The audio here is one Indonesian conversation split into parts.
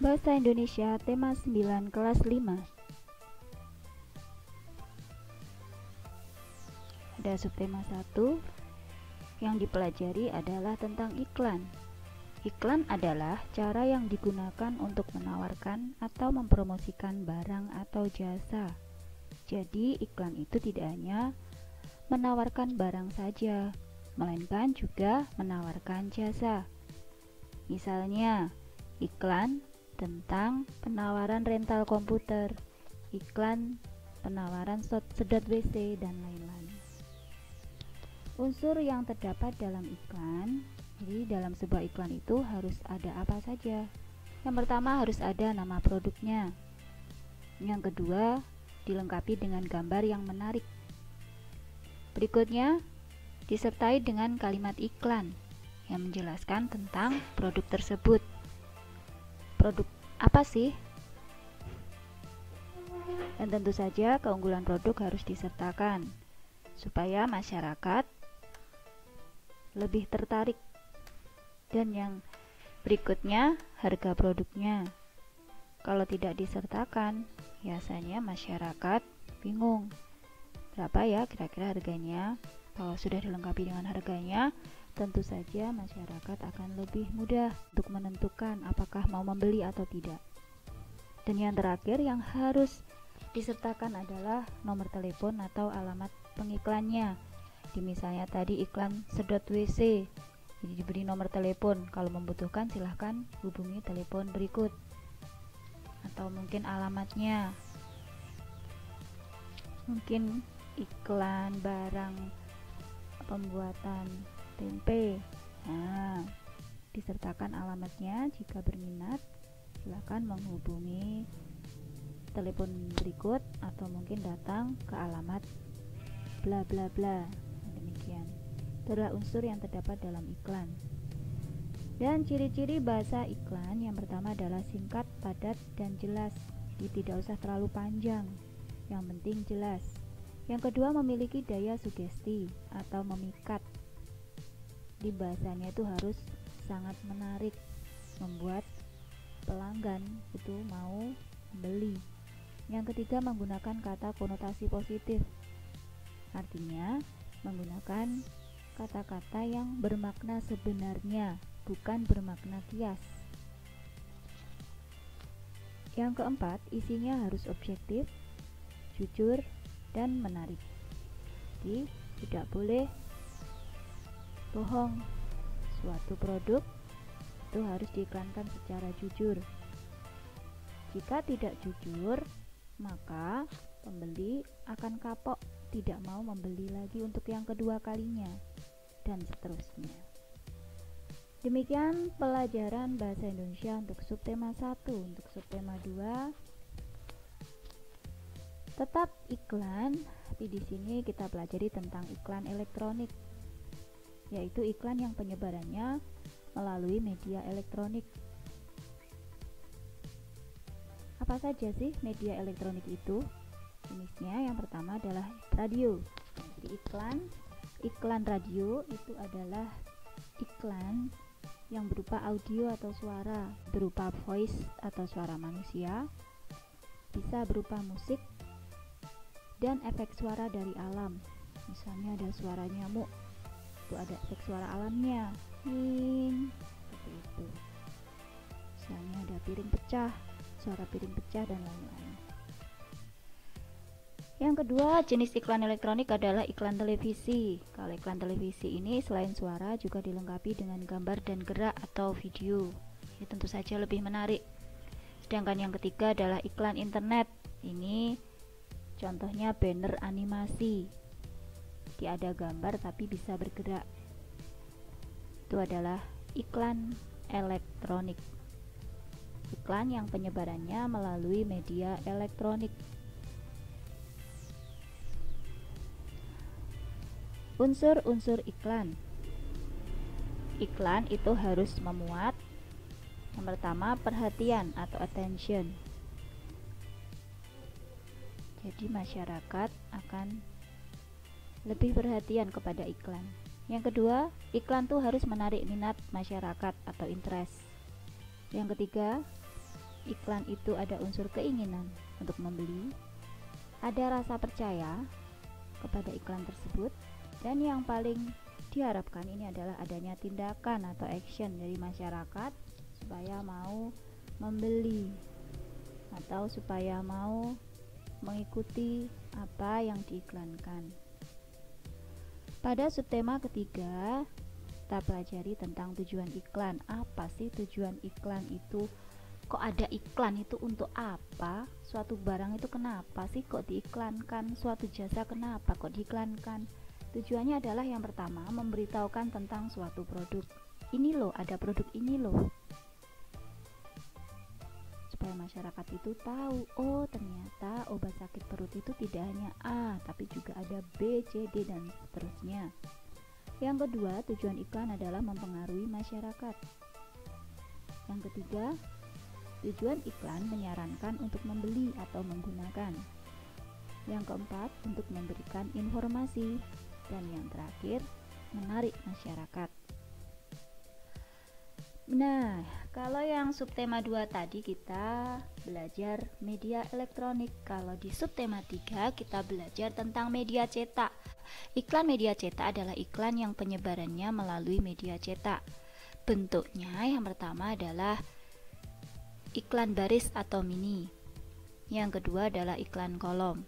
Bahasa Indonesia tema 9 kelas 5. Ada subtema 1 yang dipelajari adalah tentang iklan. Iklan adalah cara yang digunakan untuk menawarkan atau mempromosikan barang atau jasa. Jadi iklan itu tidak hanya menawarkan barang saja, melainkan juga menawarkan jasa. Misalnya, iklan tentang penawaran rental komputer, iklan penawaran sedot WC, dan lain-lain. Unsur yang terdapat dalam iklan, jadi dalam sebuah iklan itu harus ada apa saja. Yang pertama harus ada nama produknya. Yang kedua, dilengkapi dengan gambar yang menarik. Berikutnya, disertai dengan kalimat iklan yang menjelaskan tentang produk tersebut. Produk apa sih? Dan tentu saja keunggulan produk harus disertakan supaya masyarakat lebih tertarik. Dan yang berikutnya, harga produknya. Kalau tidak disertakan, biasanya masyarakat bingung. Berapa ya kira-kira harganya? Kalau sudah dilengkapi dengan harganya, tentu saja masyarakat akan lebih mudah untuk menentukan apakah mau membeli atau tidak. Dan yang terakhir yang harus disertakan adalah nomor telepon atau alamat pengiklannya. Di misalnya tadi iklan sedot WC, jadi diberi nomor telepon. Kalau membutuhkan silahkan hubungi telepon berikut. Atau mungkin alamatnya. Mungkin iklan barang pembuatan tempe. Nah, disertakan alamatnya. Jika berminat, silakan menghubungi telepon berikut atau mungkin datang ke alamat bla bla bla. Demikian. Itu adalah unsur yang terdapat dalam iklan. Dan ciri-ciri bahasa iklan yang pertama adalah singkat, padat, dan jelas. Jadi tidak usah terlalu panjang. Yang penting jelas. Yang kedua, memiliki daya sugesti atau memikat. Di bahasanya itu harus sangat menarik, membuat pelanggan itu mau membeli. Yang ketiga, menggunakan kata konotasi positif, artinya menggunakan kata-kata yang bermakna sebenarnya, bukan bermakna kias. Yang keempat, isinya harus objektif, jujur, dan menarik. Jadi tidak boleh bohong. Suatu produk itu harus diiklankan secara jujur. Jika tidak jujur, maka pembeli akan kapok, tidak mau membeli lagi untuk yang kedua kalinya, dan seterusnya. Demikian pelajaran bahasa Indonesia untuk subtema 1. Untuk subtema 2, tetap iklan, tapi di sini kita pelajari tentang iklan elektronik, yaitu iklan yang penyebarannya melalui media elektronik. Apa saja sih media elektronik itu? Jenisnya yang pertama adalah radio. Jadi iklan radio itu adalah iklan yang berupa audio atau suara, berupa voice atau suara manusia, bisa berupa musik dan efek suara dari alam. Misalnya ada suara nyamuk, itu ada efek suara alamnya, seperti itu. Misalnya ada piring pecah, suara piring pecah, dan lain-lain. Yang kedua, jenis iklan elektronik adalah iklan televisi. Kalau iklan televisi ini selain suara juga dilengkapi dengan gambar dan gerak atau video. Ini tentu saja lebih menarik. Sedangkan yang ketiga adalah iklan internet. Ini contohnya banner animasi. Jadi ada gambar tapi bisa bergerak. Itu adalah iklan elektronik. Iklan yang penyebarannya melalui media elektronik. Unsur-unsur iklan. Iklan itu harus memuat yang pertama perhatian atau attention. Jadi masyarakat akan lebih perhatian kepada iklan. Yang kedua, iklan tuh harus menarik minat masyarakat atau interest. Yang ketiga, iklan itu ada unsur keinginan untuk membeli, ada rasa percaya kepada iklan tersebut, dan yang paling diharapkan ini adalah adanya tindakan atau action dari masyarakat supaya mau membeli atau supaya mau mengikuti apa yang diiklankan. Pada subtema ketiga, kita pelajari tentang tujuan iklan. Apa sih tujuan iklan itu? Kok ada iklan itu untuk apa? Suatu barang itu kenapa sih kok diiklankan? Suatu jasa kenapa kok diiklankan? Tujuannya adalah yang pertama, memberitahukan tentang suatu produk. Ini loh, ada produk ini loh. Supaya masyarakat itu tahu, oh ternyata obat sakit perut itu tidak hanya A, tapi juga ada B, C, D, dan seterusnya. Yang kedua, tujuan iklan adalah mempengaruhi masyarakat. Yang ketiga, tujuan iklan menyarankan untuk membeli atau menggunakan. Yang keempat, untuk memberikan informasi. Dan yang terakhir, menarik masyarakat. Nah, kalau yang subtema 2 tadi kita belajar media elektronik. Kalau di subtema 3 kita belajar tentang media cetak. Iklan media cetak adalah iklan yang penyebarannya melalui media cetak. Bentuknya yang pertama adalah iklan baris atau mini. Yang kedua adalah iklan kolom.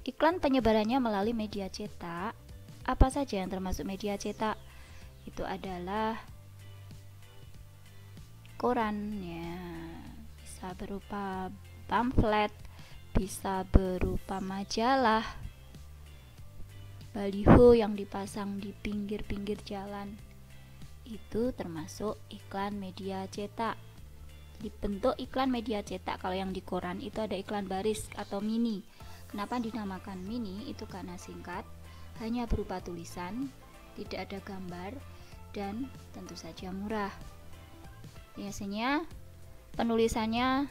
Iklan penyebarannya melalui media cetak. Apa saja yang termasuk media cetak? Itu adalah koran ya, bisa berupa pamflet, bisa berupa majalah, baliho yang dipasang di pinggir-pinggir jalan. Itu termasuk iklan media cetak. Dibentuk iklan media cetak kalau yang di koran itu ada iklan baris atau mini. Kenapa dinamakan mini? Itu karena singkat, hanya berupa tulisan, tidak ada gambar, dan tentu saja murah. Biasanya penulisannya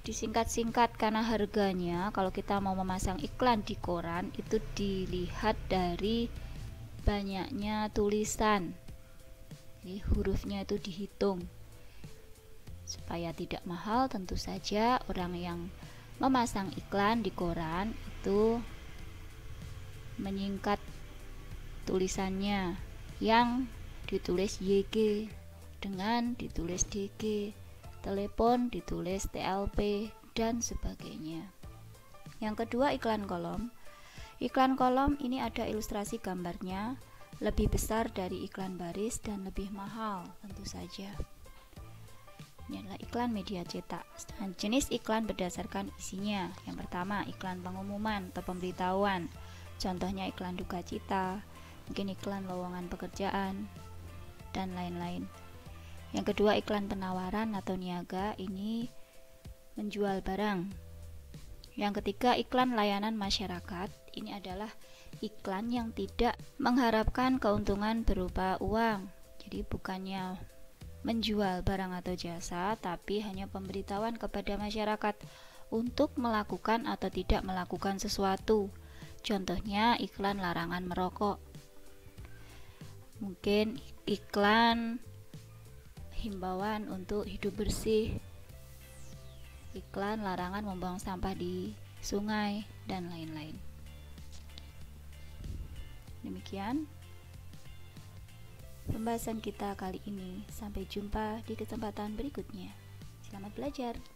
disingkat-singkat karena harganya kalau kita mau memasang iklan di koran itu dilihat dari banyaknya tulisan. Jadi hurufnya itu dihitung. Supaya tidak mahal, tentu saja orang yang memasang iklan di koran itu menyingkat tulisannya, yang ditulis YG dengan ditulis DG, telepon ditulis TLP, dan sebagainya. Yang kedua, iklan kolom. Iklan kolom ini ada ilustrasi gambarnya, lebih besar dari iklan baris dan lebih mahal tentu saja. Ini adalah iklan media cetak. Dan jenis iklan berdasarkan isinya. Yang pertama, iklan pengumuman atau pemberitahuan. Contohnya iklan duka cita, mungkin iklan lowongan pekerjaan, dan lain-lain. Yang kedua, iklan penawaran atau niaga, ini menjual barang. Yang ketiga, iklan layanan masyarakat, ini adalah iklan yang tidak mengharapkan keuntungan berupa uang. Jadi bukannya menjual barang atau jasa, tapi hanya pemberitahuan kepada masyarakat untuk melakukan atau tidak melakukan sesuatu. Contohnya iklan larangan merokok. Mungkin iklan himbauan untuk hidup bersih, iklan larangan membuang sampah di sungai, dan lain-lain. Demikian pembahasan kita kali ini. Sampai jumpa di kesempatan berikutnya. Selamat belajar.